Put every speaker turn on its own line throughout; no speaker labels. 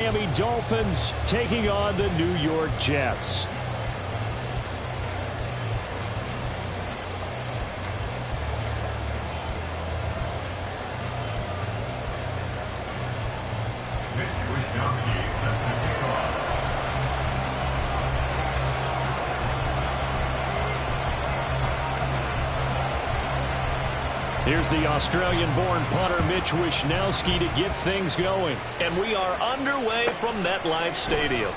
Miami Dolphins taking on the New York Jets. Here's the Australian-born punter Mitch Wishnowsky to get things going.
And we are underway from MetLife Stadium.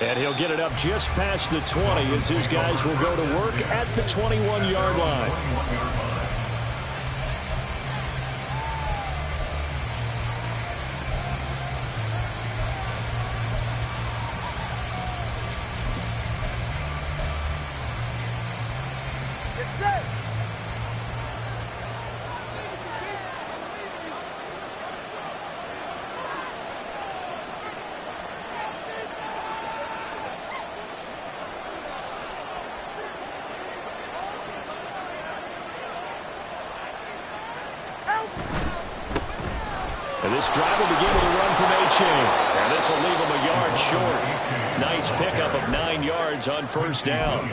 And he'll get it up just past the 20 as his guys will go to work at the 21-yard line. And this drive will begin with a run from Achane. And this will leave him a yard short. Nice pickup of 9 yards on first down.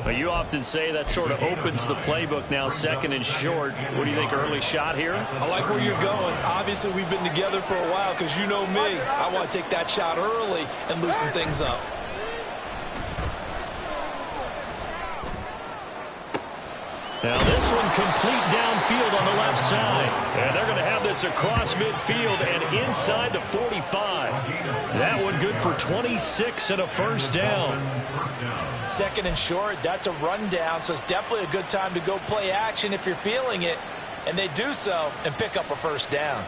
But you often say that sort of opens the playbook now, second and short. What do you think, early shot here?
I like where you're going. Obviously, we've been together for a while because you know me. I want to take that shot early and loosen things up.
Now this one complete downfield on the left side. And they're going to have this across midfield and inside the 45. That one good for 26 and a first down.
Second and short, that's a rundown, so it's definitely a good time to go play action if you're feeling it. And they do so and pick up a first down.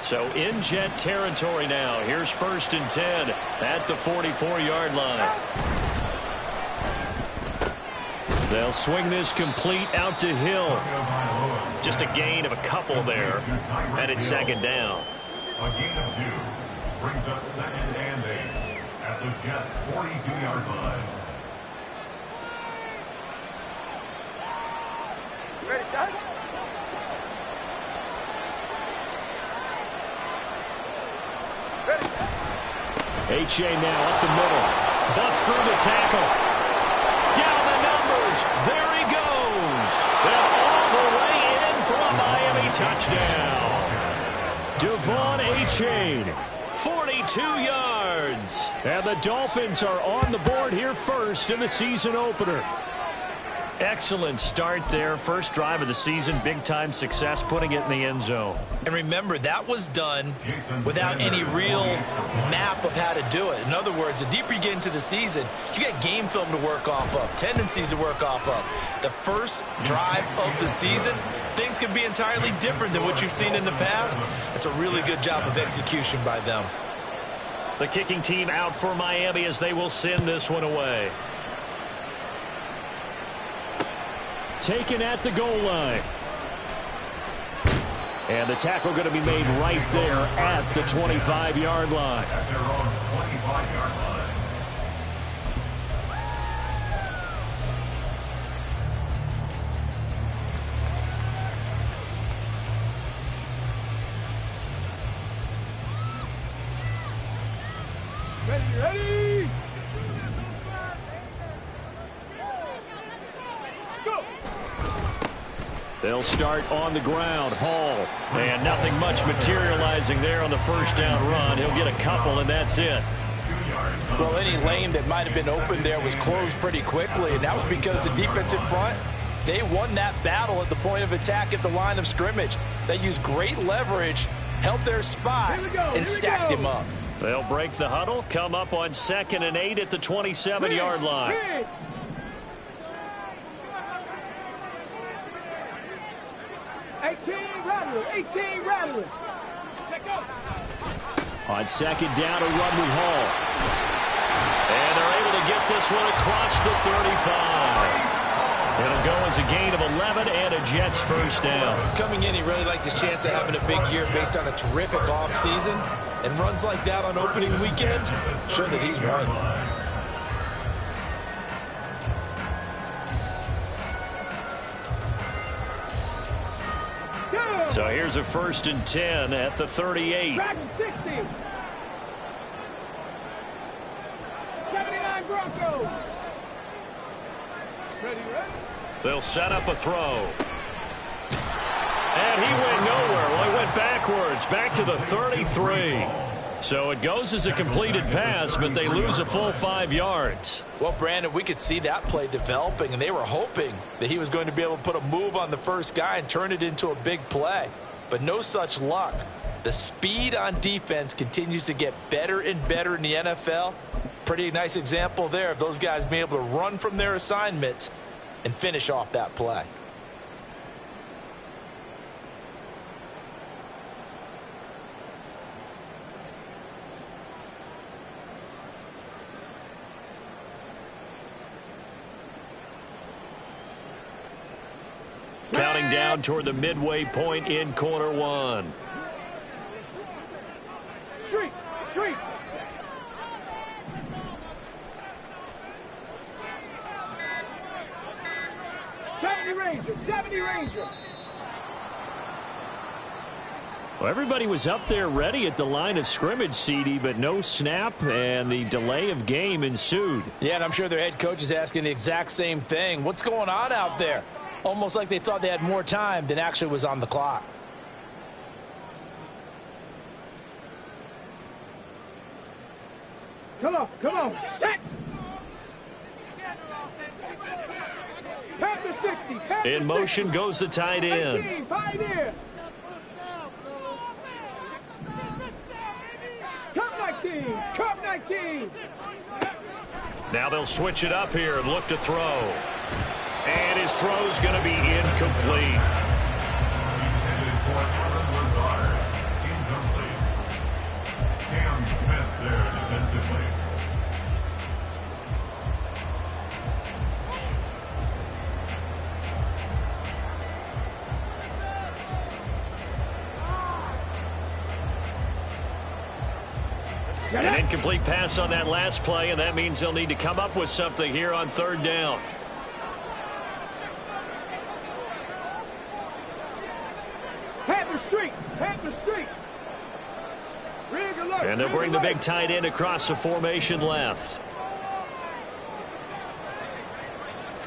So in Jet territory now. Here's first and 10 at the 44-yard line. They'll swing this complete out to Hill.
Just a gain of a couple there. And it's second down.
A gain of 2 brings up second and 8 at the Jets' 42-yard line.
Ready, son? Ready.
Achane now up the middle. Busts through the tackle. Down the numbers. There he goes. And all the way in for a Miami touchdown. Devon Achane, 42 yards. And the Dolphins are on the board here first in the season opener.
Excellent start there. First drive of the season. Big-time success putting it in the end zone.
And remember, that was done without any real map of how to do it. In other words, the deeper you get into the season, you got game film to work off of, tendencies to work off of. The first drive of the season, things can be entirely different than what you've seen in the past. It's a really good job of execution by them.
The kicking team out for Miami as they will send this one away.
Taken at the goal line. And the tackle going to be made right there at the 25-yard line.
At their own 25-yard line.
Ready.
They'll start on the ground. Hall. And nothing much materializing there on the first down run. He'll get a couple, and that's it.
Well, any lane that might have been open there was closed pretty quickly, and that was because the defensive front, they won that battle at the point of attack at the line of scrimmage. They used great leverage, held their spot, and stacked him up.
They'll break the huddle, come up on 2nd and 8 at the 27-yard line.
18 rattlers.
On 2nd down, a run with Hall. And they're able to get this one across the 35. It'll go as a gain of 11 and a Jets first down.
Coming in, he really liked his chance of having a big year based on a terrific offseason. And runs like that on opening weekend show that he's right.
So here's a 1st and 10 at the 38.
Back to 60. 79 Broncos. Ready?
They'll set up a throw. And he went nowhere. Well, he went backwards, back to the 33. So it goes as a completed pass, but they lose a full 5 yards.
Well, Brandon, we could see that play developing, and they were hoping that he was going to be able to put a move on the first guy and turn it into a big play. But no such luck. The speed on defense continues to get better and better in the NFL. Pretty nice example there of those guys being able to run from their assignments and finish off that play.
Counting down toward the midway point in quarter 1.
Street. 70 Ranger.
Well, everybody was up there ready at the line of scrimmage, CD, but no snap, and the delay of game ensued.
Yeah, and I'm sure their head coach is asking the exact same thing. What's going on out there? Almost like they thought they had more time than actually was on the clock.
Come on. Set. Pass to 60.
In motion goes the tight end.
19, Pioneer. Cup 19.
Now they'll switch it up here and look to throw. And his throw's going to be incomplete.
Intended for Allen Lazard. Incomplete. Cam Smith there defensively.
An incomplete pass on that last play, and that means they'll need to come up with something here on 3rd down.
Panther Street.
And they'll bring the big tight end across the formation left.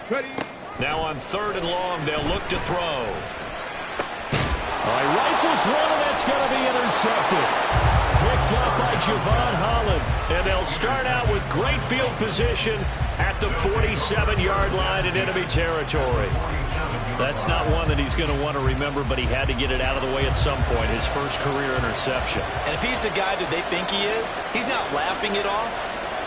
Ready.
Now on 3rd and long, they'll look to throw. All right, rifles one, and that's going to be intercepted. Picked up by Javon Holland. And they'll start out with great field position at the 47-yard line in enemy territory. That's not one that he's going to want to remember, but he had to get it out of the way at some point, his first career interception.
And if he's the guy that they think he is, he's not laughing it off,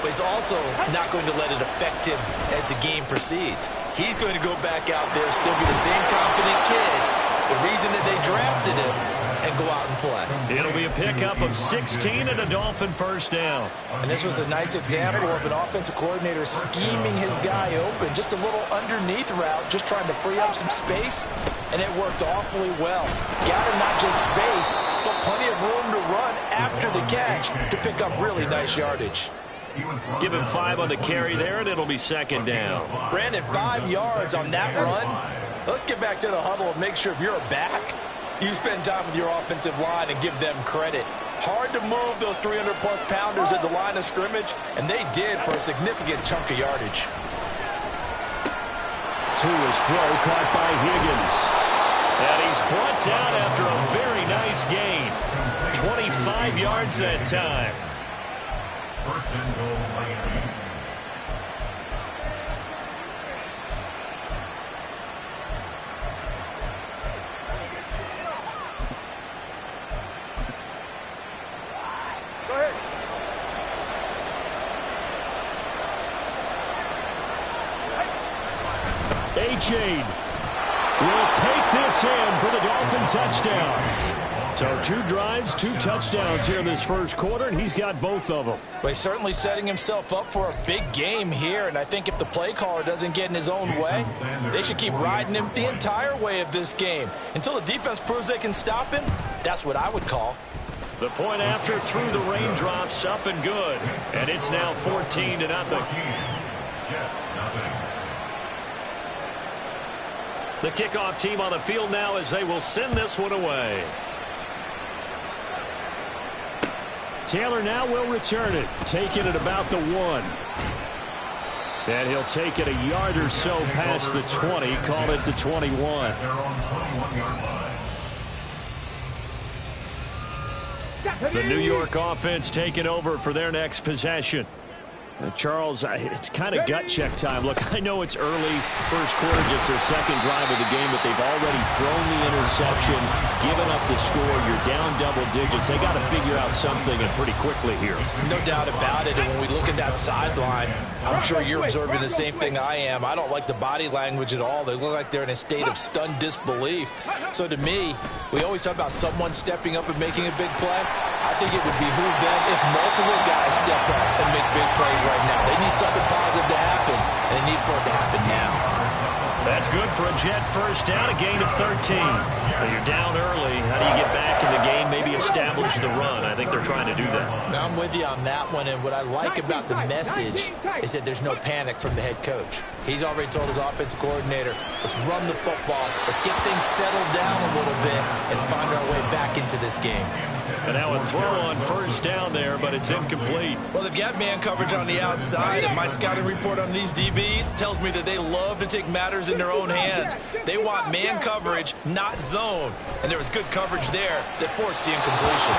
but he's also not going to let it affect him as the game proceeds. He's going to go back out there, still be the same confident kid, the reason that they drafted him, and go out and play.
It'll be a pickup of 16 and a Dolphin first down.
And this was a nice example of an offensive coordinator scheming his guy open. Just a little underneath route, just trying to free up some space, and it worked awfully well. Got him not just space, but plenty of room to run after the catch to pick up really nice yardage.
Give him 5 on the carry there, and it'll be 2nd down.
Brandon, 5 yards on that run. Let's get back to the huddle and make sure if you're a back, you spend time with your offensive line and give them credit. Hard to move those 300-plus pounders at the line of scrimmage, and they did for a significant chunk of yardage.
Tua's throw caught by Higgins. And he's brought down after a very nice gain. 25 yards that time.
1st and goal, Miami.
Go ahead.
A-Chain will take this in for the Dolphin touchdown. So 2 drives, 2 touchdowns here in this first quarter, and he's got both of them.
But he's certainly setting himself up for a big game here, and I think if the play caller doesn't get in his own way, they should keep riding him the entire way of this game. Until the defense proves they can stop him, that's what I would call.
The point after through the raindrops, up and good. And it's now 14-0.
Jets, nothing.
The kickoff team on the field now as they will send this one away. Taylor now will return it, taking it about the 1. And he'll take it a yard or so past the 20, call it the 21.
They're on 21-yard line.
The New York offense taking over for their next possession. Charles, it's kind of gut check time. Look, I know it's early, first quarter, just their second drive of the game, but they've already thrown the interception, given up the score. You're down double digits. They got to figure out something, and pretty quickly here.
No doubt about it. And when we look at that sideline, I'm sure you're observing the same thing I am. I don't like the body language at all. They look like they're in a state of stunned disbelief. So to me, we always talk about someone stepping up and making a big play. I think it would behoove them if multiple guys step up and make big plays right now. They need something positive to happen, and they need for it to happen now.
That's good for a Jet first down, a gain of 13. Well, you're down early. How do you get back in the game, maybe establish the run? I think they're trying to do that.
Now, I'm with you on that one, and what I like about the message is that there's no panic from the head coach. He's already told his offensive coordinator, let's run the football, let's get things settled down a little bit, and find our way back into this game.
And now a throw on first down there, but it's incomplete.
Well, they've got man coverage on the outside, and my scouting report on these DBs tells me that they love to take matters in their own hands. They want man coverage, not zone. And there was good coverage there that forced the incompletion.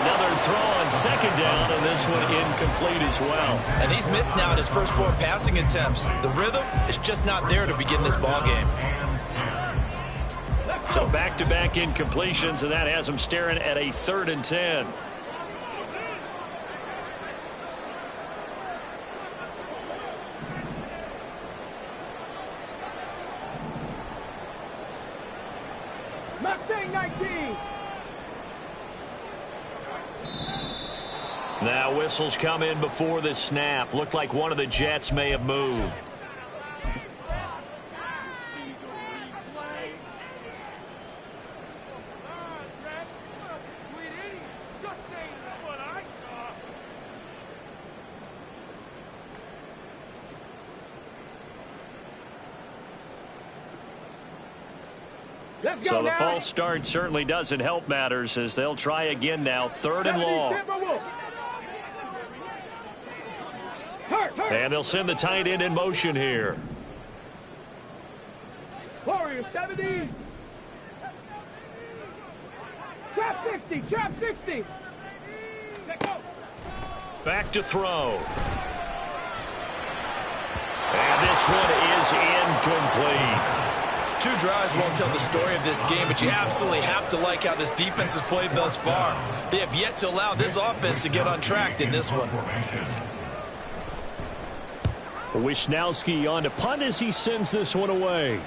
Another throw on second down, and this one incomplete as well.
And he's missed now in his first 4 passing attempts. The rhythm is just not there to begin this ball game.
So back-to-back incompletions, and that has them staring at a 3rd and 10.
Mustang 19.
Now whistles come in before the snap. Looked like one of the Jets may have moved. So the false start certainly doesn't help matters as they'll try again now. 3rd and long. And they'll send the tight end in motion here.
Warriors 70. Trap 60. Trap 60. Let go.
Back to throw. And this one is incomplete.
2 drives won't tell the story of this game, but you absolutely have to like how this defense has played thus far. They have yet to allow this offense to get untracked in this one.
Wisnowski on to punt as he sends this one away.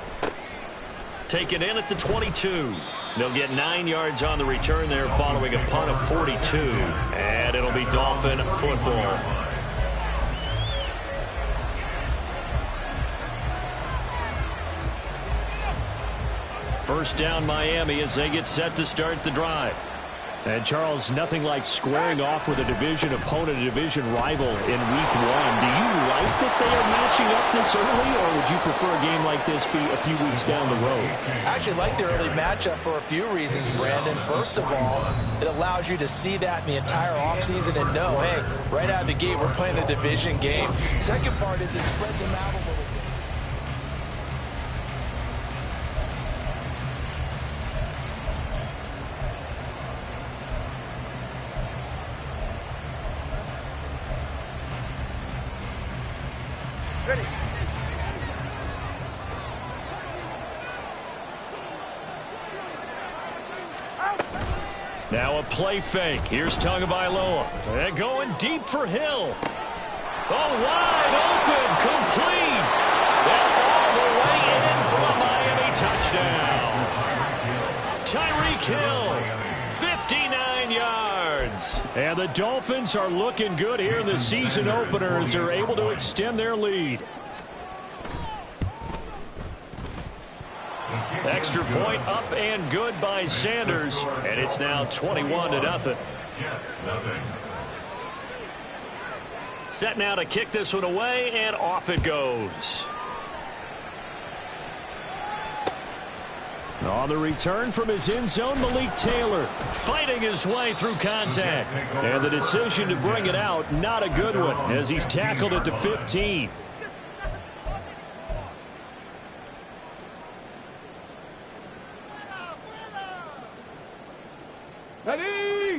Taken in at the 22. They'll get 9 yards on the return there following a punt of 42. And it'll be Dolphin football. First down Miami as they get set to start the drive. And Charles, nothing like squaring off with a division opponent, a division rival in week 1. Do you like that they are matching up this early, or would you prefer a game like this be a few weeks down the road?
I actually like the early matchup for a few reasons, Brandon. First of all, it allows you to see that in the entire offseason and know, hey, right out of the gate, we're playing a division game. Second part is it spreads them out a little bit.
Now a play fake. Here's Tagovailoa. And going deep for Hill. Oh, wide open, complete. And all the way in for a Miami touchdown. Tyreek Hill, 59 yards. And the Dolphins are looking good here in the season opener as they're able to extend their lead. Extra point up and good by Sanders, and it's now 21-0. Set now to kick this one away, and off it goes. On the return from his end zone, Malik Taylor fighting his way through contact. And the decision to bring it out, not a good one, as he's tackled at the 15.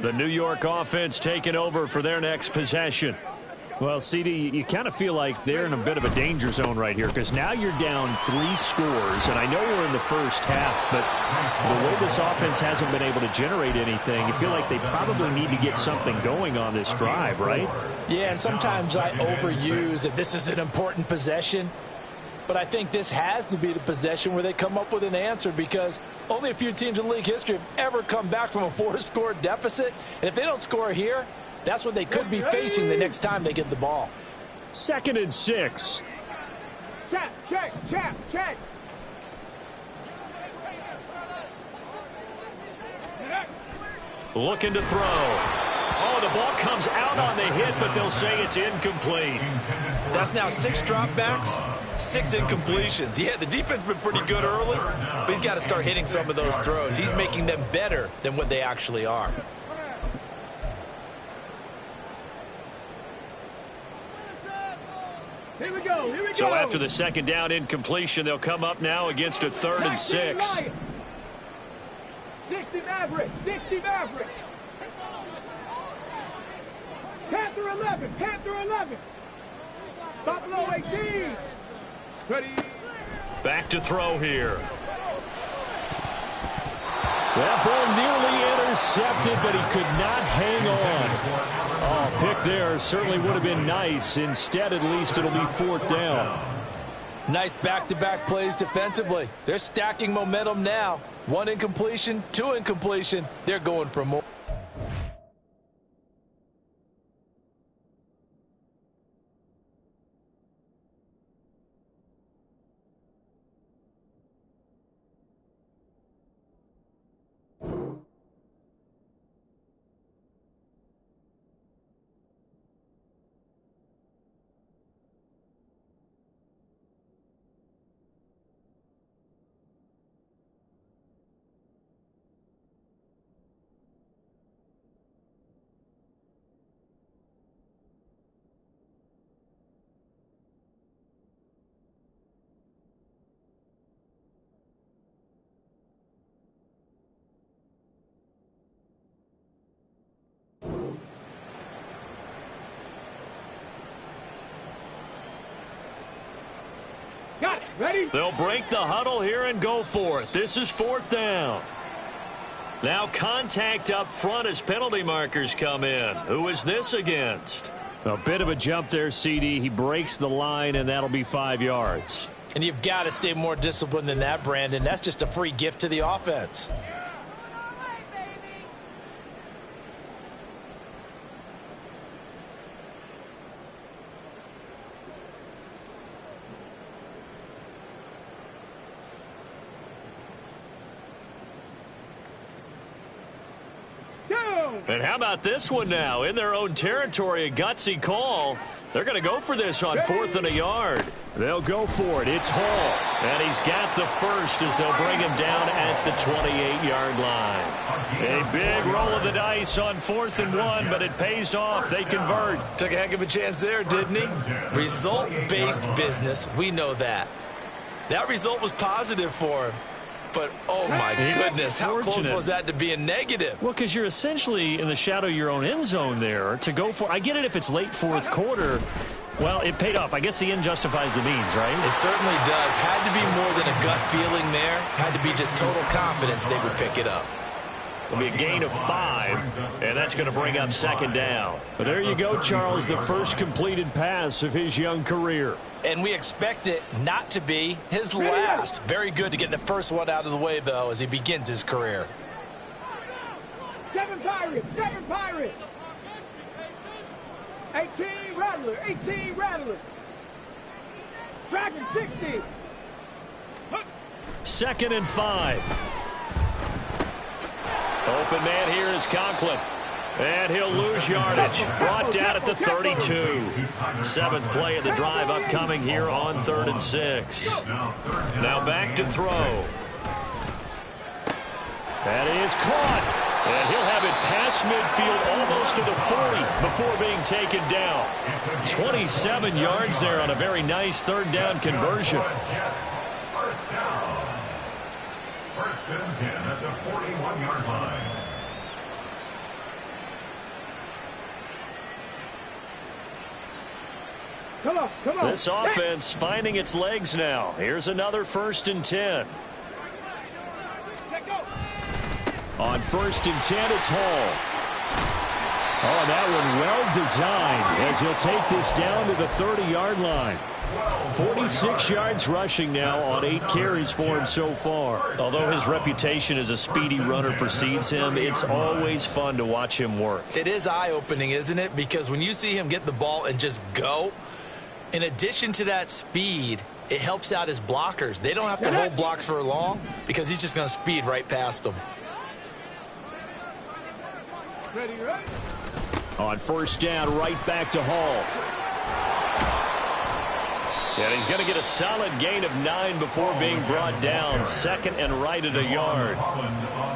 The New York offense taking over for their next possession. Well, CD, you kind of feel like they're in a bit of a danger zone right here because now you're down 3 scores, and I know we're in the first half, but the way this offense hasn't been able to generate anything, you feel like they probably need to get something going on this drive, right?
Yeah, and sometimes I overuse that this is an important possession, but I think this has to be the possession where they come up with an answer because only a few teams in league history have ever come back from a 4-score deficit, and if they don't score here, that's what they could be facing the next time they get the ball.
2nd and 6.
Check.
Looking to throw. Oh, the ball comes out on the hit, but they'll say it's incomplete.
That's now 6 dropbacks, 6 incompletions. Yeah, the defense has been pretty good early, but he's got to start hitting some of those throws. He's making them better than what they actually are.
Here we go.
So after the 2nd down incompletion, they'll come up now against a 3rd and 6.
60 Mavericks. Panther 11. Buffalo 18. Ready.
Back to throw here. That ball nearly intercepted, but he could not hang on. Oh, pick there certainly would have been nice. Instead, at least it'll be 4th down.
Nice back-to-back plays defensively. They're stacking momentum now. 1 incompletion, 2 incompletion. They're going for more.
Got it. Ready?
They'll break the huddle here and go for it. This is 4th down. Now contact up front as penalty markers come in. Who is this against? A bit of a jump there, CD. He breaks the line, and that'll be 5 yards.
And you've got to stay more disciplined than that, Brandon. That's just a free gift to the offense.
And how about this one now? In their own territory, a gutsy call. They're going to go for this on 4th and a yard. They'll go for it. It's Hall. And he's got the first as they'll bring him down at the 28-yard line. A big roll of the dice on 4th and 1, but it pays off. They convert.
Took a heck of a chance there, didn't he? Result-based business. We know that. That result was positive for him. But, oh, my goodness, how close was that to being negative?
Well, because you're essentially in the shadow of your own end zone there to go for. I get it if it's late 4th quarter. Well, it paid off. I guess the end justifies the means, right?
It certainly does. Had to be more than a gut feeling there. Had to be just total confidence they would pick it up.
It'll be a gain of 5, and that's going to bring up 2nd down. But there you go, Charles, the first completed pass of his young career.
And we expect it not to be his last. Very good to get the first one out of the way, though, as he begins his career.
7 Pirates. 18 Rattlers. Dragon 60.
2nd and 5. Open man here is Conklin. And he'll lose yardage. Brought down at the 32. 7th play of the drive upcoming here on 3rd and 6. Now back to throw. That is caught. And he'll have it past midfield almost to the 40 before being taken down. 27 yards there on a very nice third down conversion.
First down. First and 10 at the 41-yard line.
Come on, come on.
This offense finding its legs now. Here's another 1st and 10.
Let go.
On 1st and 10, it's Hall. Oh, that one well designed as he'll take this down to the 30-yard line. 46 yards rushing now on 8 carries for him so far.
Although his reputation as a speedy runner precedes him, it's always fun to watch him work. It is eye-opening, isn't it? Because when you see him get the ball and just go, in addition to that speed, it helps out his blockers. They don't have to hold blocks for long because he's just going to speed right past them.
Ready, right?
On 1st down, right back to Hall. And he's going to get a solid gain of 9 before being brought down. 2nd and right at a yard.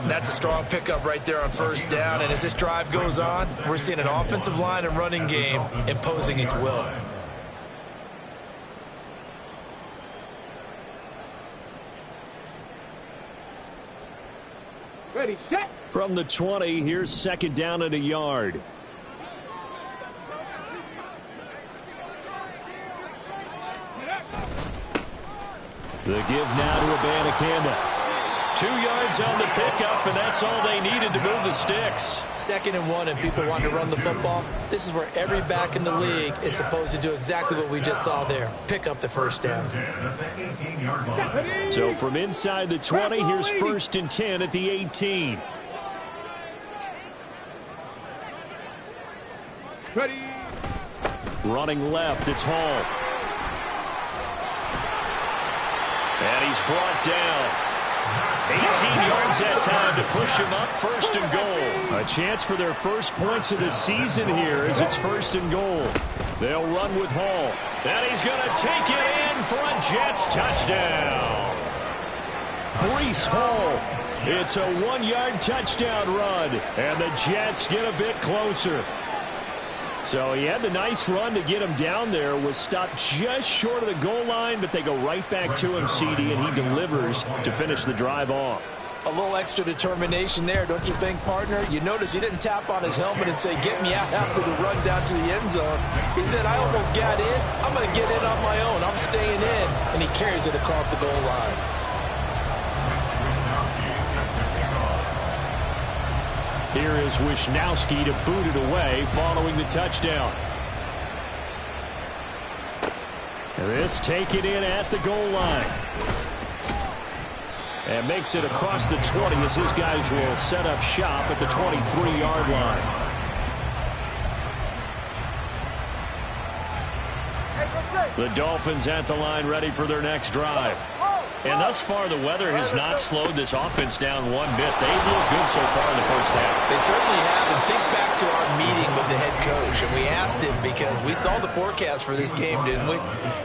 That's a strong pickup right there on 1st down. And as this drive goes on, we're seeing an offensive line and running game imposing its will.
Ready, set.
From the 20, here's 2nd down at a yard. The give now to Abanikanda. 2 yards on the pickup, and that's all they needed to move the sticks.
2nd and 1, and people want to run the football. This is where every back in the league is supposed to do exactly what we just saw there. Pick up the 1st down.
So from inside the 20, here's 1st and 10 at the 18.
Ready.
Running left, it's Hall. And he's brought down. 18 yards that time to push him up, 1st and goal. A chance for their first points of the season here as it's 1st and goal. They'll run with Hall. And he's going to take it in for a Jets touchdown. Breece Hall. It's a 1-yard touchdown run. And the Jets get a bit closer. So he had the nice run to get him down there, was stopped just short of the goal line, but they go right back to him, CD, and he delivers to finish the drive off.
A little extra determination there, don't you think, partner? You notice he didn't tap on his helmet and say, get me out after the run down to the end zone. He said, I almost got in. I'm going to get in on my own. I'm staying in. And he carries it across the goal line.
Here is Wisnowski to boot it away following the touchdown. This taken in at the goal line. And makes it across the 20 as his guys will set up shop at the 23-yard line. The Dolphins at the line ready for their next drive. And thus far, the weather has not slowed this offense down one bit. They've looked good so far in the first half.
They certainly have. And think back to our meeting with the head coach. And we asked him because we saw the forecast for this game, didn't we?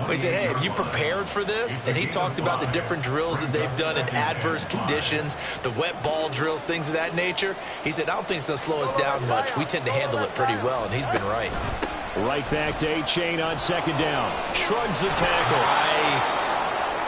We said, hey, have you prepared for this? And he talked about the different drills that they've done in adverse conditions, the wet ball drills, things of that nature. He said, I don't think it's going to slow us down much. We tend to handle it pretty well, and he's been right.
Right back to A-Chain on 2nd down. Shrugs the tackle.
Nice.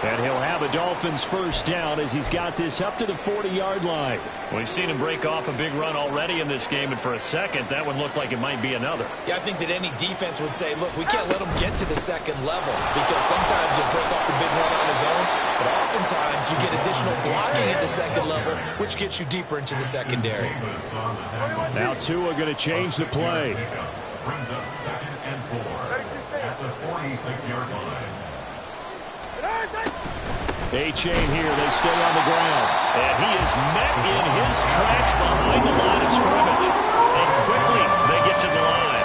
And he'll have a Dolphins 1st down as he's got this up to the 40-yard line. We've seen him break off a big run already in this game, and for a second, that one looked like it might be another.
Yeah, I think that any defense would say, look, we can't let him get to the 2nd level because sometimes he'll break off the big run on his own, but oftentimes you get additional blocking at the 2nd level, which gets you deeper into the secondary.
Now Tua going to change the play.
Brings up 2nd and 4 at the 46-yard line.
A-Chain here, they stay on the ground. And he is met in his tracks behind the line of scrimmage. And quickly, they get to the line.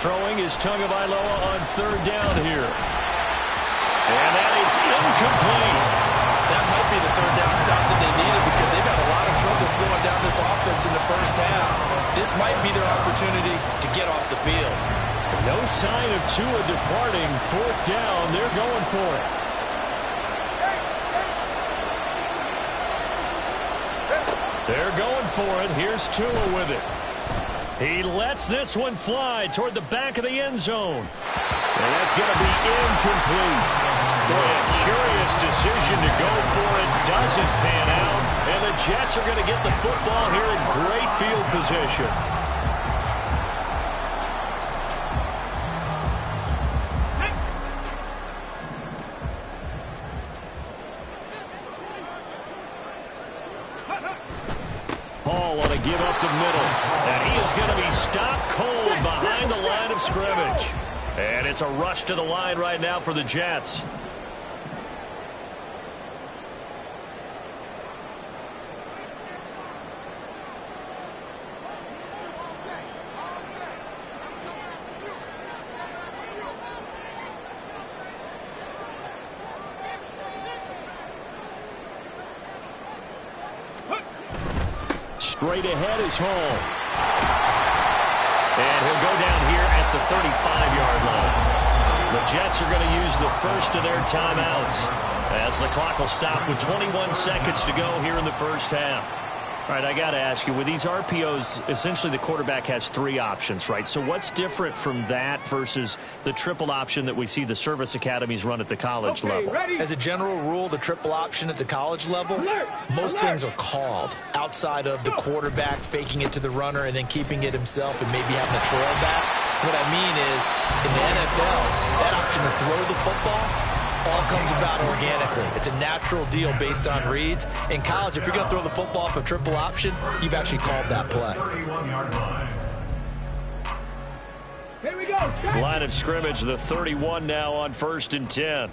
Throwing is Tagovailoa on 3rd down here. And that is incomplete.
That might be the 3rd down stop that they needed because they've had a lot of trouble slowing down this offense in the first half. This might be their opportunity to get off the field.
No sign of Tua departing. 4th down. They're going for it. They're going for it. Here's Tua with it. He lets this one fly toward the back of the end zone. And that's going to be incomplete. Boy, a curious decision to go for it. Doesn't pan out. And the Jets are going to get the football here in great field position. Paul on a give up the middle. And he is going to be stopped cold behind the line of scrimmage. And it's a rush to the line right now for the Jets. Straight ahead is Hall. And he'll go down here at the 35-yard line. The Jets are going to use the first of their timeouts as the clock will stop with 21 seconds to go here in the first half. All right, I got to ask you, with these RPOs, essentially the quarterback has 3 options, right? So what's different from that versus the triple option that we see the service academies run at the college level?
As a general rule, the triple option at the college level, most things are called outside of the quarterback faking it to the runner and then keeping it himself and maybe having a trail back. What I mean is, in the NFL, that option to throw the football all comes about organically. It's a natural deal based on reads. In college, if you're going to throw the football off a triple option, you've actually called that play.
Here we go.
Line of scrimmage, the 31 now on 1st and 10.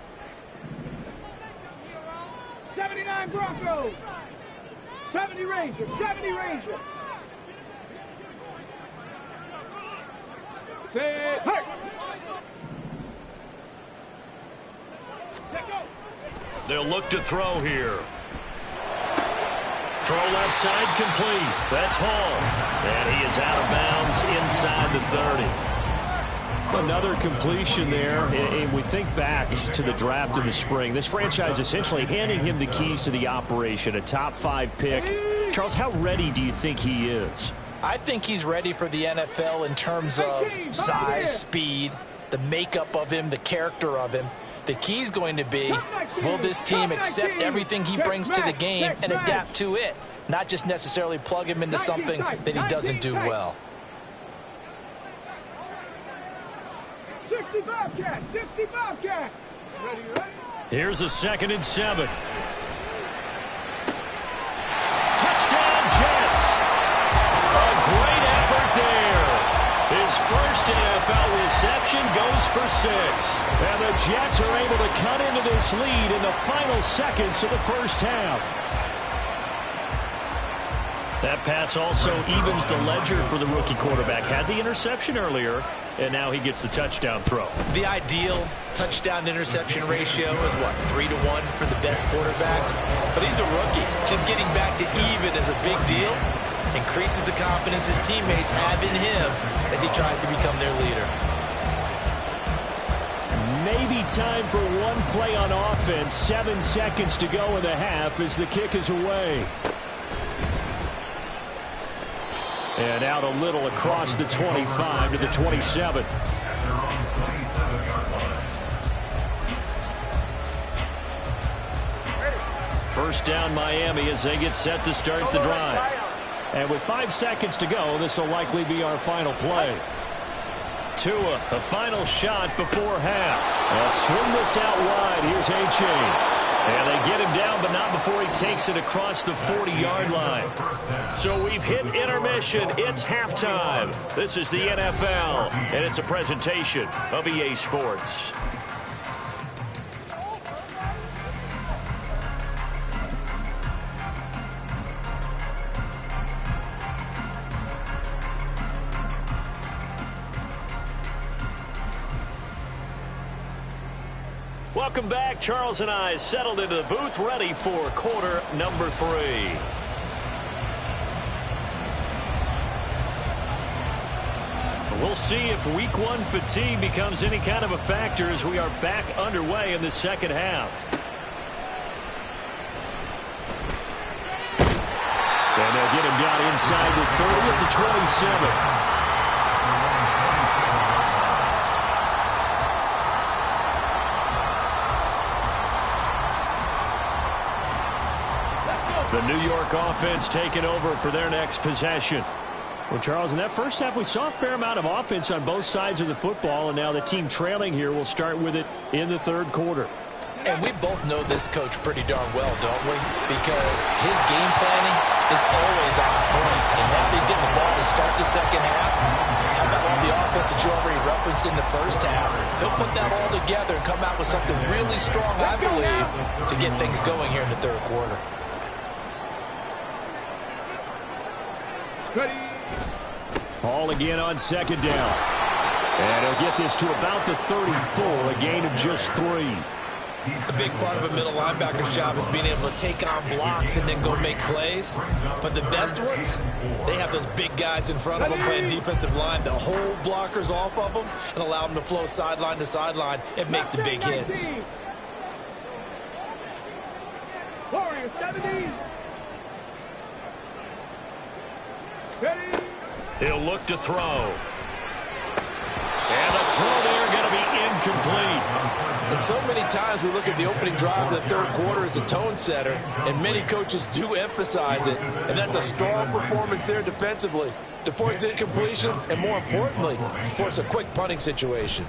79 Broncos. 70 Rangers. 70 Rangers. Say, hey.
They'll look to throw here. Throw left side complete. That's Hall. And he is out of bounds inside the 30. Another completion there. And we think back to the draft in the spring. This franchise essentially handing him the keys to the operation. A top 5 pick. Charles, how ready do you think he is?
I think he's ready for the NFL in terms of size, speed, the makeup of him, the character of him. The key is going to be, will this team accept everything he brings to the game and adapt to it, not just necessarily plug him into something that he doesn't do well.
65 cat. 65 cat. Ready, ready.
Here's a 2nd and 7. Touchdown, Jets. A great effort there. His first NFL reception goes for 6. And the Jets are able to cut into this lead in the final seconds of the first half. That pass also evens the ledger for the rookie quarterback. Had the interception earlier, and now he gets the touchdown throw.
The ideal touchdown-interception ratio is, what, 3-to-1 for the best quarterbacks? But he's a rookie. Just getting back to even is a big deal. Increases the confidence his teammates have in him as he tries to become their leader.
Maybe time for one play on offense. 7 seconds to go in the half as the kick is away. And out a little across the 25 to the 27. First down Miami as they get set to start the drive. And with 5 seconds to go, this will likely be our final play. Tua, a final shot before half. They'll swing this out wide. Here's Achane. And they get him down, but not before he takes it across the 40-yard line. So we've hit intermission. It's halftime. This is the NFL, and it's a presentation of EA Sports. Welcome back. Charles and I settled into the booth, ready for quarter number 3. We'll We'll see if week one fatigue becomes any kind of a factor as we are back underway in the second half. And they'll get him down inside the 30 at the 27. The New York offense taking over for their next possession. Well, Charles, in that first half, we saw a fair amount of offense on both sides of the football, and now the team trailing here will start with it in the third quarter.
And we both know this coach pretty darn well, don't we? Because his game planning is always on point. And now he's getting the ball to start the second half. How about all the offense that you already referenced in the first half? He'll put that all together and come out with something really strong, I believe, to get things going here in the third quarter.
Ball again on second down. And he'll get this to about the 34, a gain of just 3.
A big part of a middle linebacker's job is being able to take on blocks and then go make plays. But the best ones, they have those big guys in front of them playing defensive line to hold blockers off of them and allow them to flow sideline to sideline and make the big hits.
Warriors 70.
He'll look to throw. And the throw there going to be incomplete.
And so many times we look at the opening drive of the third quarter as a tone setter, and many coaches do emphasize it. And that's a strong performance there defensively to force incompletion and, more importantly, force a quick punting situation.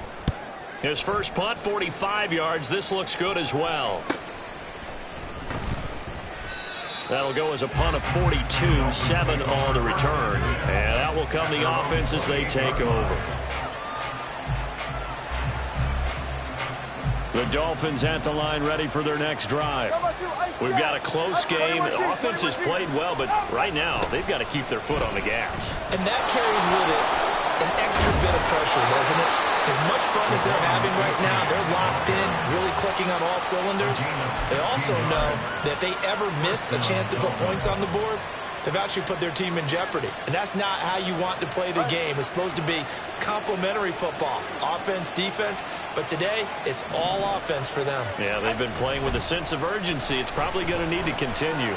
His first punt, 45 yards. This looks good as well. That'll go as a punt of 42, 7 on the return. And that will come the offense as they take over. The Dolphins at the line ready for their next drive. We've got a close game. The offense has played well, but right now they've got to keep their foot on the gas.
And that carries with it an extra bit of pressure, doesn't it? As much fun as they're having right now, they're locked in, really clicking on all cylinders. They also know that if they ever miss a chance to put points on the board, they've actually put their team in jeopardy. And that's not how you want to play the game. It's supposed to be complementary football, offense, defense. But today, it's all offense for them.
Yeah, they've been playing with a sense of urgency. It's probably going to need to continue.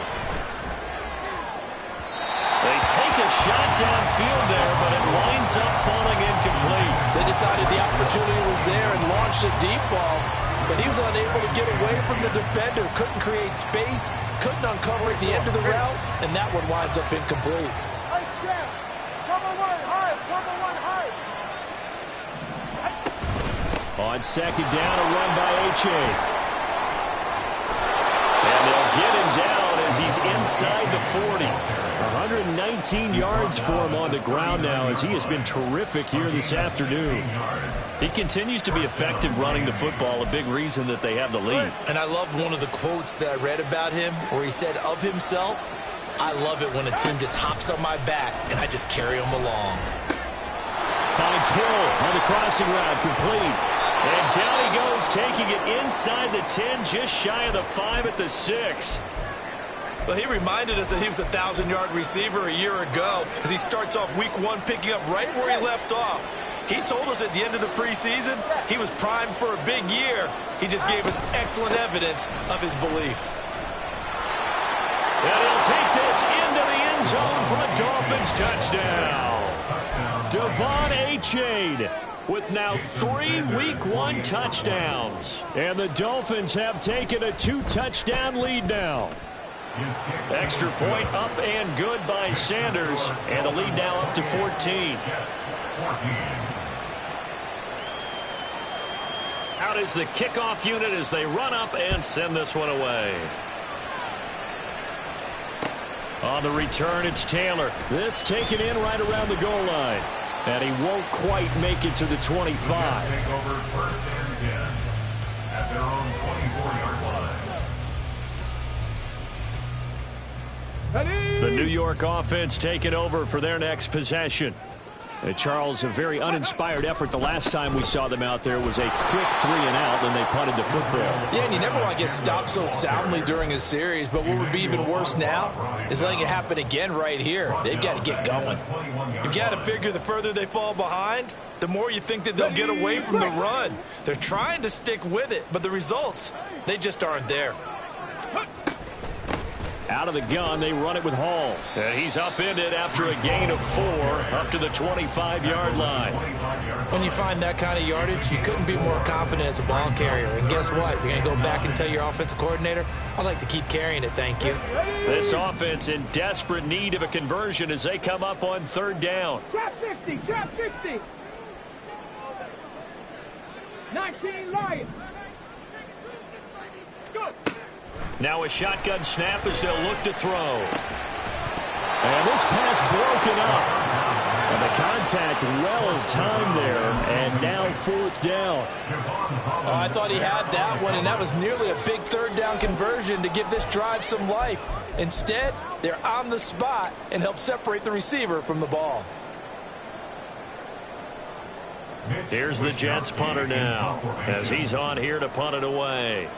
They take a shot downfield there, but it winds up falling incomplete.
They decided the opportunity was there and launched a deep ball, but he was unable to get away from the defender, couldn't create space, couldn't uncover at the end of the route, and that one winds up incomplete.
Nice jam. Cover one high. Cover one high.
On second down, a run by H.A. And they'll get him down as he's inside the 40. 119 yards for him on the ground now as he has been terrific here this afternoon. He continues to be effective running the football, a big reason that they have the lead.
And I love one of the quotes that I read about him where he said of himself, "I love it when a team just hops on my back and I just carry them along."
Finds Hill on the crossing route, complete. And down he goes, taking it inside the 10, just shy of the 5 at the 6.
Well, he reminded us that he was a 1,000-yard receiver a year ago as he starts off week one picking up right where he left off. He told us at the end of the preseason he was primed for a big year. He just gave us excellent evidence of his belief.
And he'll take this into the end zone for a Dolphins touchdown. Devon Achane with now 3 week one touchdowns. And the Dolphins have taken a 2-touchdown lead now. Extra point up and good by Sanders. And the lead now up to 14. Out is the kickoff unit as they run up and send this one away. On the return, it's Taylor. This taken in right around the goal line. And he won't quite make it to the 25.
Take over first and 10 at their own 24-yard line.
The New York offense taking over for their next possession. Charles, a very uninspired effort. The last time we saw them out there was a quick 3-and-out, and they punted the football.
Yeah, and you never want to get stopped so soundly during a series, but what would be even worse now is letting it happen again right here. They've got to get going.
You've got to figure the further they fall behind, the more you think that they'll get away from the run. They're trying to stick with it, but the results, they just aren't there.
Out of the gun, they run it with Hall. And he's upended after a gain of 4 up to the 25-yard line.
When you find that kind of yardage, you couldn't be more confident as a ball carrier. And guess what? You're going to go back and tell your offensive coordinator, I'd like to keep carrying it, thank you.
This offense in desperate need of a conversion as they come up on 3rd down.
Trap 60, trap 60. 19 Lions. Go.
Now a shotgun snap as they'll look to throw. And this pass broken up. And the contact well-timed there. And now 4th down.
Oh, I thought he had that one, and that was nearly a big 3rd down conversion to give this drive some life. Instead, they're on the spot and help separate the receiver from the ball.
Here's the Jets punter now as he's on here to punt it away.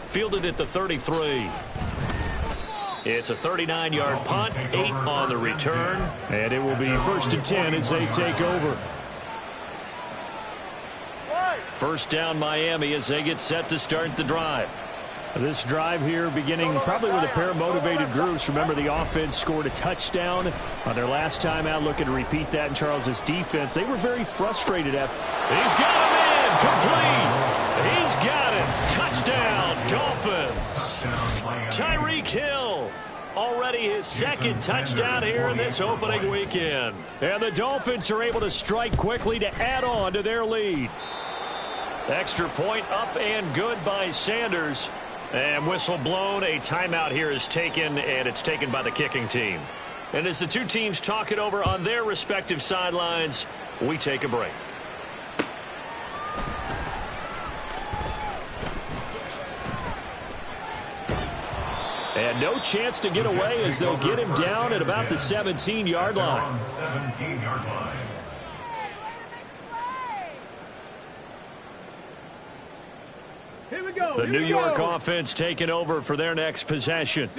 Fielded at the 33. It's a 39-yard punt, 8 on the return, and it will be 1st and 10 as they take over. 1st down Miami as they get set to start the drive. This drive here beginning probably with a pair of motivated groups. Remember, the offense scored a touchdown on their last time out, looking to repeat that in Charles's defense. They were very frustrated after. He's got him in, complete. He's got it. Touchdown, Dolphins. Tyreek Hill, already his 2nd touchdown here in this opening weekend. And the Dolphins are able to strike quickly to add on to their lead. Extra point up and good by Sanders. And whistle blown. A timeout here is taken, and it's taken by the kicking team. And as the two teams talk it over on their respective sidelines, we take a break. And no chance to get away as they'll get him down at about the 17-yard line.
17-yard line.
The New York offense taking over for their next possession.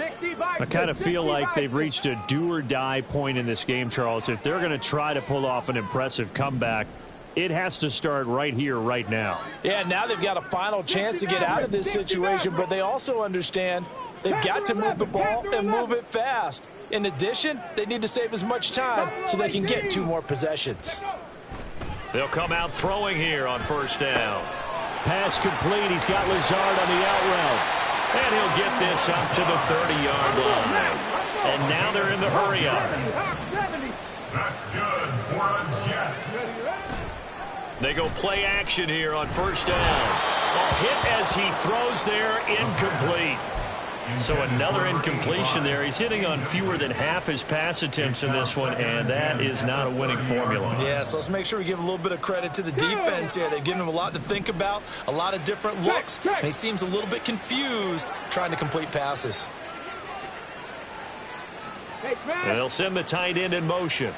I kind of feel like they've reached a do-or-die point in this game, Charles. If they're going to try to pull off an impressive comeback, it has to start right here, right now.
Yeah, now they've got a final chance to get out of this situation, but they also understand they've got to move the ball and move it fast. In addition, they need to save as much time so they can get 2 more possessions.
They'll come out throwing here on 1st down. Pass complete. He's got Lazard on the out route. And he'll get this up to the 30-yard line. And now they're in the hurry-up.
That's good for the Jets.
They go play action here on 1st down. A hit as he throws there, incomplete. So another incompletion there. He's hitting on fewer than half his pass attempts in this one, and that is not a winning formula.
Yeah, so let's make sure we give a little bit of credit to the defense here. They've given him a lot to think about, a lot of different looks, and he seems a little bit confused trying to complete passes.
And they'll send the tight end in motion.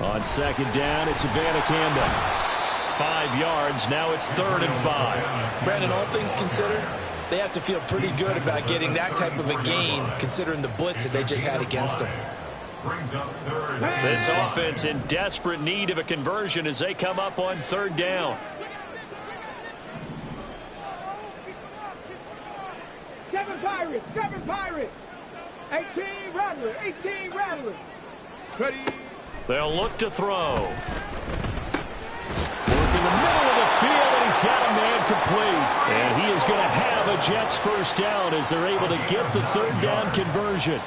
On 2nd down, it's Abanikanda. 5 yards. Now it's 3rd and 5.
Brandon, all things considered, they have to feel pretty good about getting that type of a gain, considering the blitz that they just had against them.
This offense in desperate need of a conversion as they come up on 3rd down.
Kevin Pirates. 18 Rattler. Ready.
They'll look to throw. In the middle of the field, and he's got a man complete. And he is going to have a Jets 1st down as they're able to get the 3rd down conversion.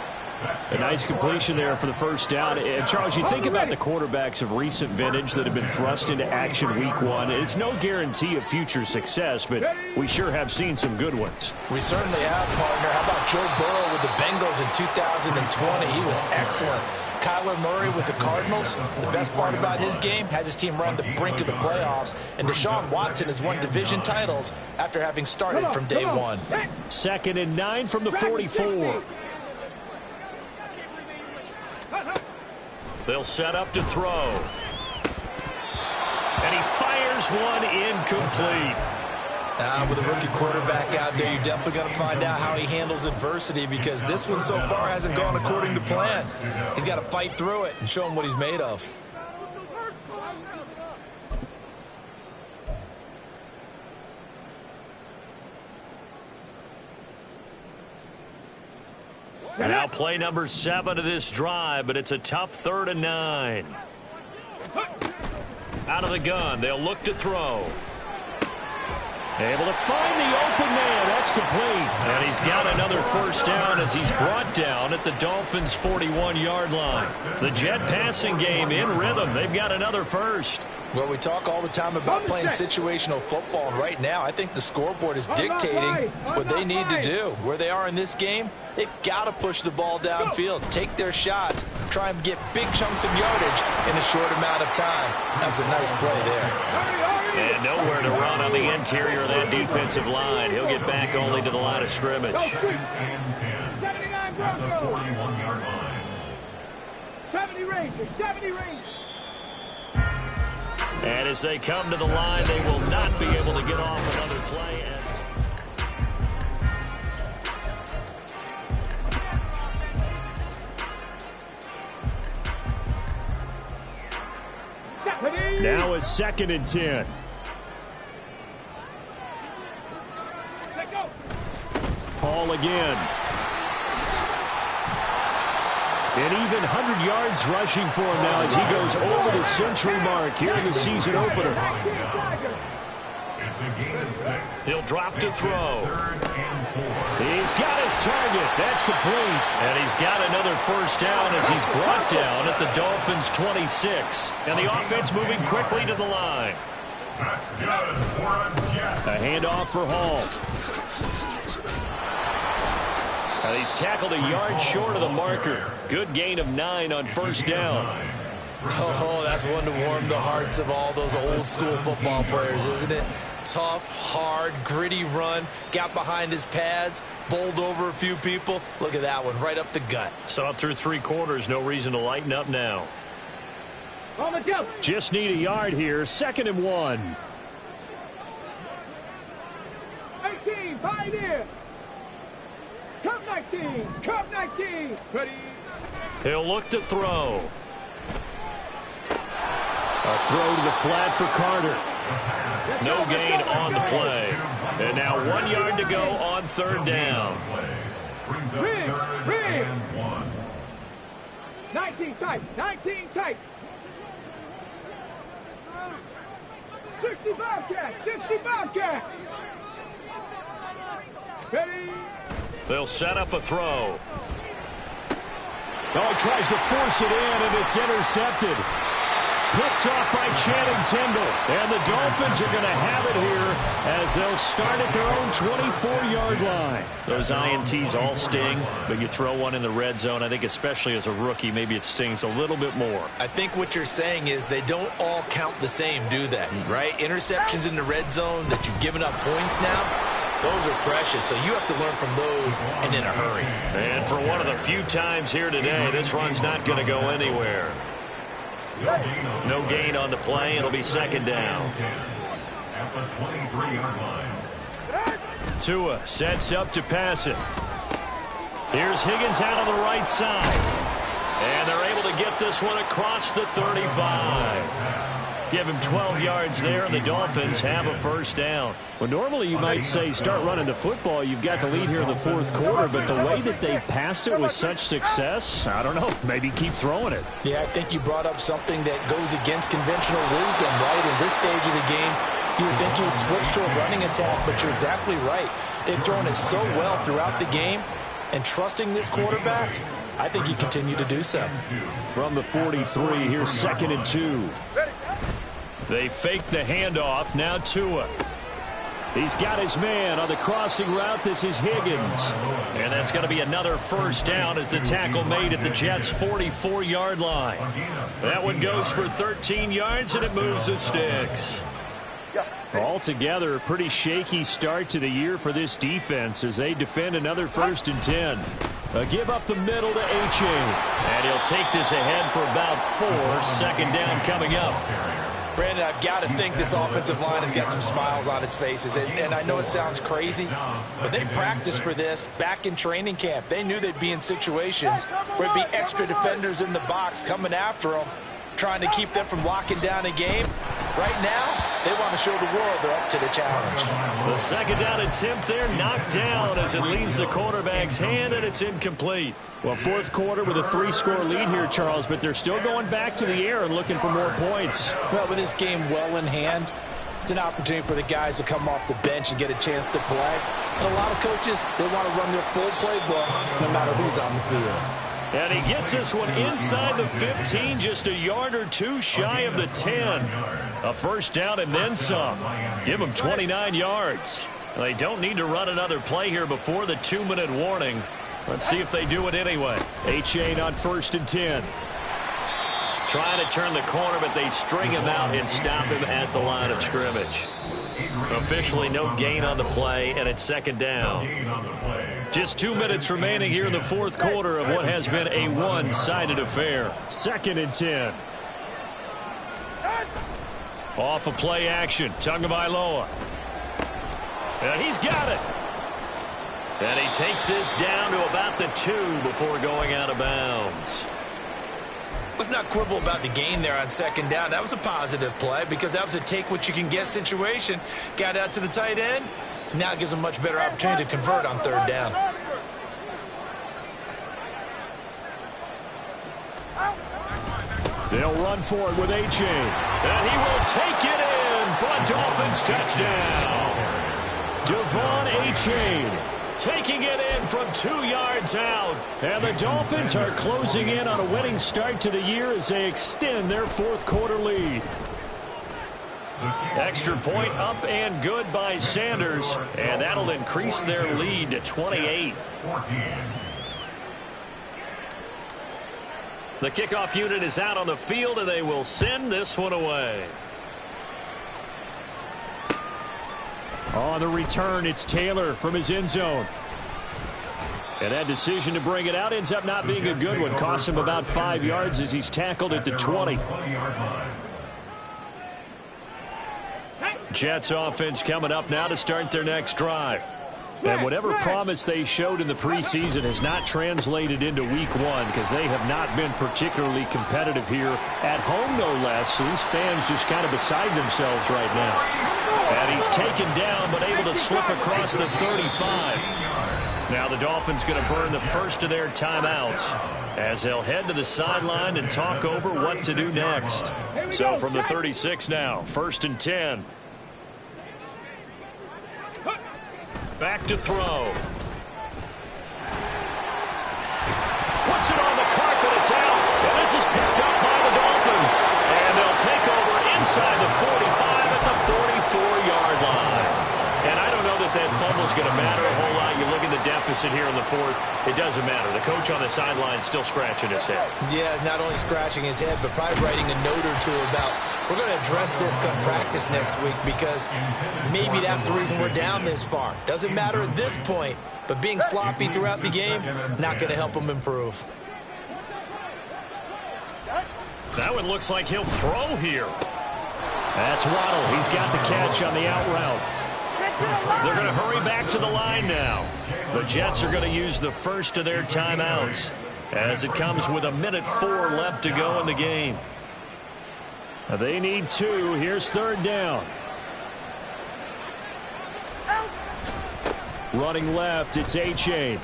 A nice completion there for the 1st down. And, Charles, you think about the quarterbacks of recent vintage that have been thrust into action week 1. It's no guarantee of future success, but we sure have seen some good ones.
We certainly have, partner. How about Joe Burrow with the Bengals in 2020? He was excellent. Kyler Murray with the Cardinals, the best part about his game, has his team run the brink of the playoffs. And Deshaun Watson has won division titles after having started from day one.
2nd and 9 from the 44. They'll set up to throw. And he fires one incomplete.
With a rookie quarterback out there, you're definitely going to find out how he handles adversity, because this one so far hasn't gone according to plan. He's got to fight through it and show him what he's made of.
Now play number 7 of this drive, but it's a tough 3rd and 9. Out of the gun, they'll look to throw. Able to find the open man. That's complete. And he's got another first down as he's brought down at the Dolphins' 41-yard line. The Jet passing game in rhythm. They've got another first.
Well, we talk all the time about playing situational football, and right now I think the scoreboard is dictating what they need to do. Where they are in this game, they've got to push the ball downfield, take their shots, try and get big chunks of yardage in a short amount of time. That's a nice play there.
And nowhere to run on the interior of that defensive line. He'll get back only to the line of scrimmage.
2nd and 10 at the 41-yard line.
70 Rangers, 70 Rangers.
And as they come to the line, they will not be able to get off another play. Now is 2nd and 10. Paul again. An even 100 yards rushing for him now as he goes over the century mark here in the season opener.
It's a gain of 6.
He'll drop to throw.
3rd and 4.
He's got his target. That's complete. And he's got another first down as he's brought down at the Dolphins' 26. And the offense moving quickly to the line.
That's good for a Jet.
A handoff for Hall. And he's tackled a yard short of the marker. Good gain of 9 on first down.
Oh, that's one to warm the hearts of all those old school football players, isn't it? Tough, hard, gritty run. Got behind his pads, bowled over a few people. Look at that one, right up the gut.
So up through 3 quarters, no reason to lighten up now. Just need a yard here. 2nd and 1.
18, Pioneer. Cup 19, Cup 19. Ready.
He'll look to throw. A throw to the flat for Carter. No gain on the play. And now 1 yard to go on 3rd down.
Brings up 3rd and 1.
19 tight, 19 tight. 60 Bobcats, 60 Bobcats. Ready.
They'll set up a throw. Oh, he tries to force it in, and it's intercepted. Picked off by Channing Tindall. And the Dolphins are going to have it here as they'll start at their own 24-yard line. Those INTs all sting, but you throw one in the red zone, I think especially as a rookie, maybe it stings a little bit more.
I think what you're saying is they don't all count the same, do they? Right? Interceptions in the red zone that you've given up points now, those are precious, so you have to learn from those and in a hurry.
And for one of the few times here today, this run's not going to go anywhere. No gain on the play. It'll be 2nd down.
At the 23-yard line.
Tua sets up to pass it. Here's Higgins out on the right side. And they're able to get this one across the 35. Give him 12 yards there, and the Dolphins have a first down. Well, normally you might say start running the football. You've got the lead here in the 4th quarter, but the way that they've passed it with such success, I don't know, maybe keep throwing it.
Yeah, I think you brought up something that goes against conventional wisdom, right? In this stage of the game, you would think you would switch to a running attack, but you're exactly right. They've thrown it so well throughout the game, and trusting this quarterback, I think you continue to do so.
From the 43, here's 2nd and 2. They fake the handoff. Now Tua. He's got his man on the crossing route. This is Higgins. And that's going to be another first down as the tackle made at the Jets' 44-yard line. That one goes for 13 yards, and it moves the sticks. Altogether, a pretty shaky start to the year for this defense as they defend another 1st and 10. A give up the middle to H.A. And he'll take this ahead for about 4. 2nd down coming up.
Brandon, I've got to think this offensive line has got some smiles on its faces. And I know it sounds crazy, but they practiced for this back in training camp. They knew they'd be in situations where it'd be extra defenders in the box coming after them, trying to keep them from locking down a game. Right now, they want to show the world they're up to the challenge.
The 2nd down attempt there knocked down as it leaves the quarterback's hand, and it's incomplete. Well, 4th quarter with a 3-score lead here, Charles, but they're still going back to the air and looking for more points.
Well, with this game well in hand, it's an opportunity for the guys to come off the bench and get a chance to play. And a lot of coaches, they want to run their full playbook no matter who's on the field.
And he gets this one inside the 15, just a yard or 2 shy of the 10. A first down and then some. Give them 29 yards. They don't need to run another play here before the 2-minute warning. Let's see if they do it anyway. A-Chain on 1st and 10. Trying to turn the corner, but they string him out and stop him at the line of scrimmage. Officially no gain on the play, and it's 2nd down. Just 2 minutes remaining here in the 4th quarter of what has been a one-sided affair. 2nd and 10. Off of play action, Tagovailoa. And he's got it. And he takes this down to about the 2 before going out of bounds.
Let's not quibble about the gain there on 2nd down. That was a positive play because that was a take-what-you-can-get situation. Got out to the tight end. Now it gives them a much better opportunity to convert on 3rd down.
They'll run for it with A-Chain. And he will take it in for a Dolphins touchdown. Devon A-Chain taking it in from 2 yards out. And the Dolphins are closing in on a winning start to the year as they extend their 4th quarter lead. Extra point up and good by Sanders, and that'll increase their lead to 28. The kickoff unit is out on the field, and they will send this one away. On the return, it's Taylor from his end zone. And that decision to bring it out ends up not being a good one. Costs him about 5 yards as he's tackled at the 20. Jets offense coming up now to start their next drive. And whatever promise they showed in the preseason has not translated into week 1 because they have not been particularly competitive here at home, no less. So these fans just kind of beside themselves right now. And he's taken down but able to slip across the 35. Now the Dolphins going to burn the first of their timeouts as they'll head to the sideline and talk over what to do next. So from the 36 now, 1st and 10. Back to throw. Puts it on the carpet. It's out. And this is picked up by the Dolphins. And they'll take over inside the 45 at the 44-yard line. And I don't know that that fumble's going to matter a whole lot. You look at the deficit here in the 4th. It doesn't matter. The coach on the sideline still scratching his head.
Yeah, not only scratching his head, but probably writing a note or two about we're going to address this come practice next week because maybe that's the reason we're down this far. Doesn't matter at this point, but being sloppy throughout the game, not going to help him improve.
That one looks like he'll throw here. That's Waddle. He's got the catch on the out route. They're going to hurry back to the line now. The Jets are going to use the first of their timeouts as it comes with 1:04 left to go in the game. They need 2. Here's 3rd down. Running left, it's A-Chain.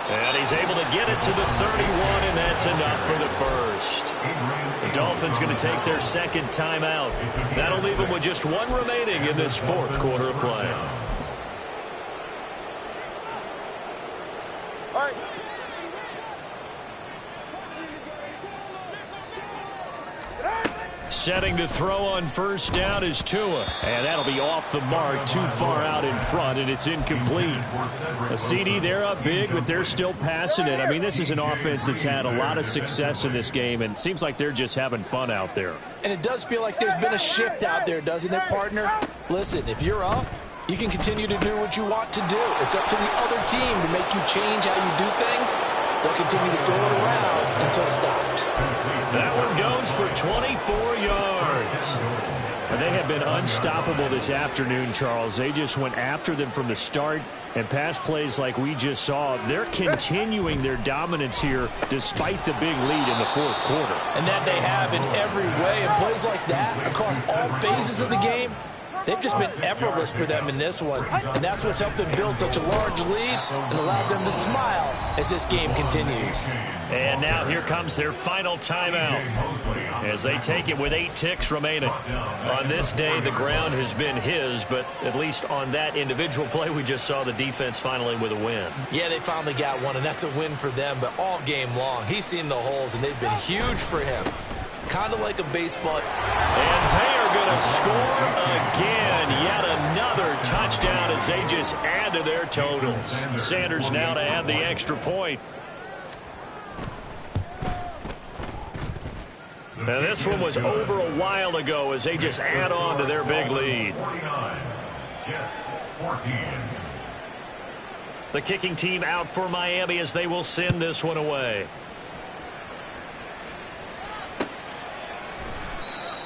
And he's able to get it to the 31, and that's enough for the first. The Dolphins going to take their 2nd timeout. That'll leave them with just 1 remaining in this 4th quarter of play.
All right.
Setting to throw on first down is Tua. And that'll be off the mark, too far out in front, and it's incomplete. A CD, they're up big, but they're still passing it. I mean, this is an offense that's had a lot of success in this game, and it seems like they're just having fun out there.
And it does feel like there's been a shift out there, doesn't it, partner? Listen, if you're up, you can continue to do what you want to do. It's up to the other team to make you change how you do things. They'll continue to throw it around until stopped.
That one goes for 24 yards. They have been unstoppable this afternoon, Charles. They just went after them from the start, and pass plays like we just saw, they're continuing their dominance here despite the big lead in the fourth quarter.
And that they have in every way. And plays like that across all phases of the game, they've just been effortless for them in this one. And that's what's helped them build such a large lead and allowed them to smile as this game continues.
And now here comes their final timeout as they take it with 8 ticks remaining. On this day, the ground has been his, but at least on that individual play, we just saw the defense finally with a win.
Yeah, they finally got one, and that's a win for them. But all game long, he's seen the holes, and they've been huge for him. Kind of like a baseball.
And they are going to score again. Yet another touchdown as they just add to their totals. Sanders now to add the extra point. Now this one was over a while ago as they just add on to their big lead.
49, Jets 14.
The kicking team out for Miami as they will send this one away.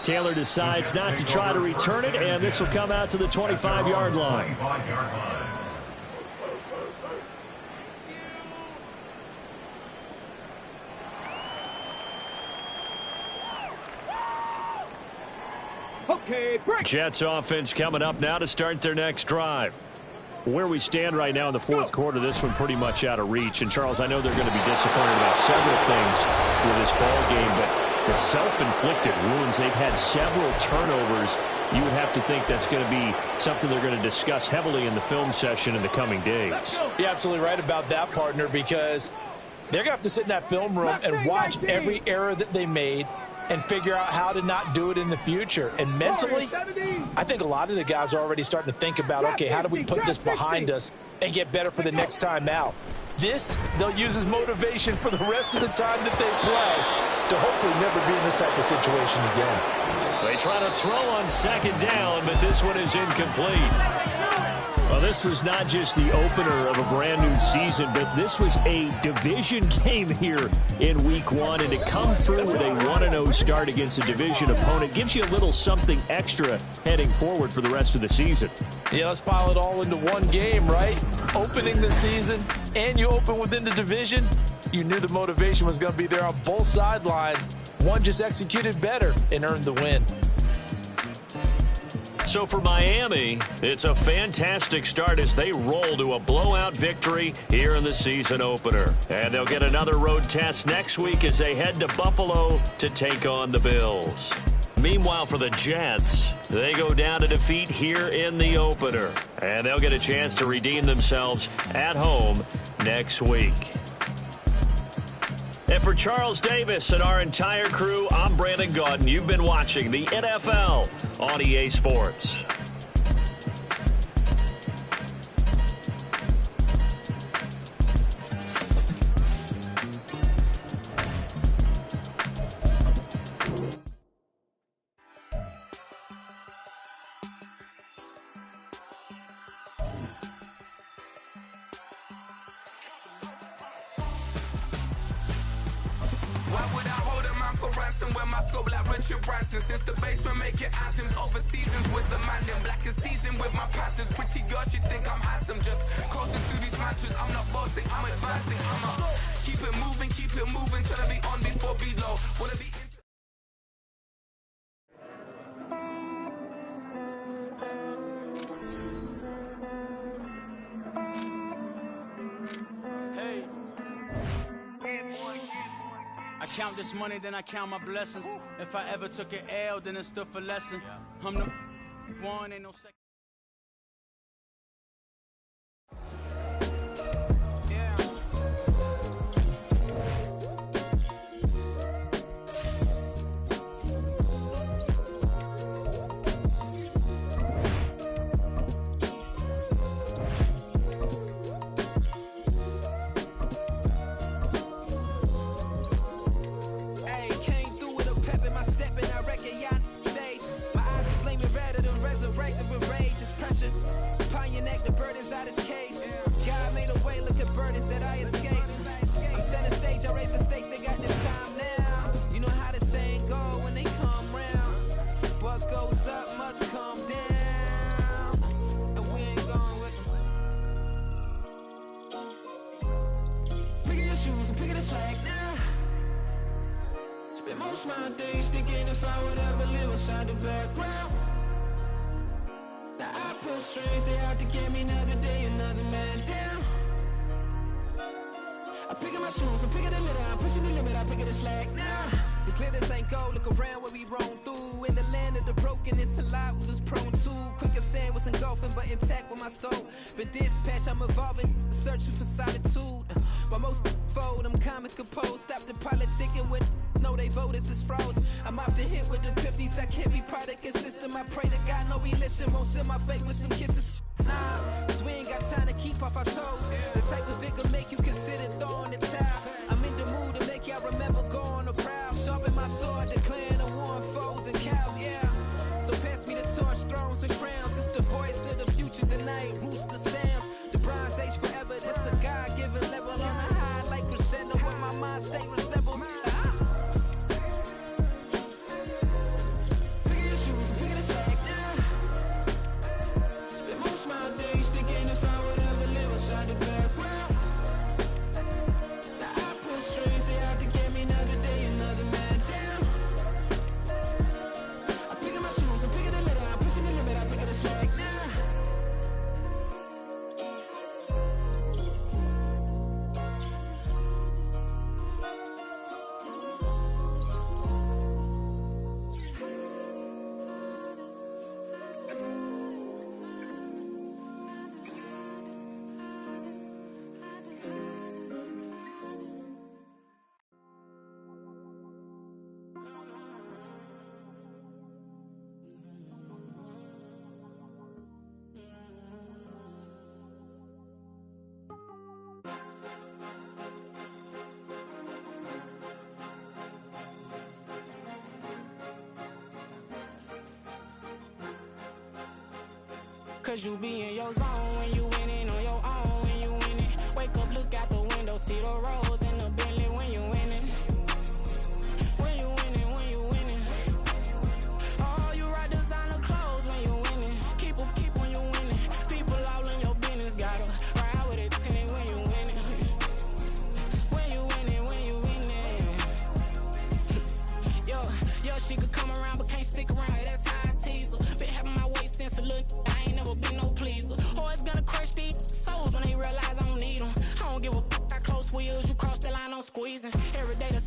Taylor decides not to try to return it, and this will come out to the 25-yard line.
Okay, break.
Jets offense coming up now to start their next drive. Where we stand right now in the fourth quarter, this one pretty much out of reach. And, Charles, I know they're going to be disappointed about several things with this ball game, but the self-inflicted wounds, they've had several turnovers. You would have to think that's going to be something they're going to discuss heavily in the film session in the coming days.
You're absolutely right about that, partner, because they're going to have to sit in that film room and watch every error that they made and figure out how to not do it in the future. And mentally, I think a lot of the guys are already starting to think about, okay, how do we put this behind us and get better for the next time out? This, they'll use as motivation for the rest of the time that they play to hopefully never be in this type of situation again.
They try to throw on second down, but this one is incomplete. Well, this was not just the opener of a brand new season, but this was a division game here in week one. And to come through with a 1-0 start against a division opponent gives you a little something extra heading forward for the rest of the season.
Yeah, let's pile it all into one game, right? Opening the season, and you open within the division. You knew the motivation was going to be there on both sidelines. One just executed better and earned the win.
So for Miami, it's a fantastic start as they roll to a blowout victory here in the season opener. And they'll get another road test next week as they head to Buffalo to take on the Bills. Meanwhile, for the Jets, they go down to defeat here in the opener. And they'll get a chance to redeem themselves at home next week. And for Charles Davis and our entire crew, I'm Brandon Gaudin. You've been watching the NFL on EA Sports.
Since the basement making anthems over seasons with the man in black is teasing with my patterns. Pretty girl, she think I'm handsome. Just coasting through these matches. I'm not bossing, I'm advancing. I'm up. Keep it moving till I be on before below. Wanna be
I count this money, then I count my blessings. If I ever took an L, then it stood for lesson. I'm the one, ain't no second.
most my days thinking if I would ever live inside the background. Now I pull strings, they out to get me another day, another man down. I'm picking my shoes, I'm picking the litter, I'm pushing the limit, I'm picking the slack now. The glitters ain't gold, look around where we roam through. In the land of the broken, it's a lot we was prone to. Quicker sand was engulfing, but intact with my soul. Been dispatched, I'm evolving, searching for solitude. While most fold, I'm comic composed. Stop the politicking with no, they voters is froze. I'm off the hit with the 50s, I can't be product and system. I pray to God, no, he listen, won't send my fate with some kisses. Nah, cause we ain't got time to keep off our toes. The type of vigor make you consider throwing the towel. I'm in the mood to make y'all remember going to proud. Sharpen my sword, declaring the war on foes and cows, yeah. So pass me the torch, thrones and crowns. It's the voice of the future tonight, rooster sounds. The Bronze Age forever, this a God-given level. On a high like crescendo when my mind stay resembled. Pick your shoes, pick the slack now. Spend most my days thinking if I would ever live inside the background. Now I pull strings, they out to get me another day, another man down. I'm picking my shoes, I'm picking the litter, I'm pushing the limit, I'm picking the slack now.
Cause you be in your zone when you winning on your own when you winning. Wake up, look out the window, see the roads in the Bentley when you winning. When you winning, when you winning. Oh, you ride designer clothes when you winning. Keep when you winning. People all in your business, gotta ride with it tinted when you winning. When you winning, when you winning. Yo, she could come around but can't stick around. That's how I tease her. Been having my waist since a little. I ain't never been no pleaser. Always gonna crush these souls when they realize I don't need them. I don't give a f*** how close we is. You cross the line, I'm squeezing. Every day the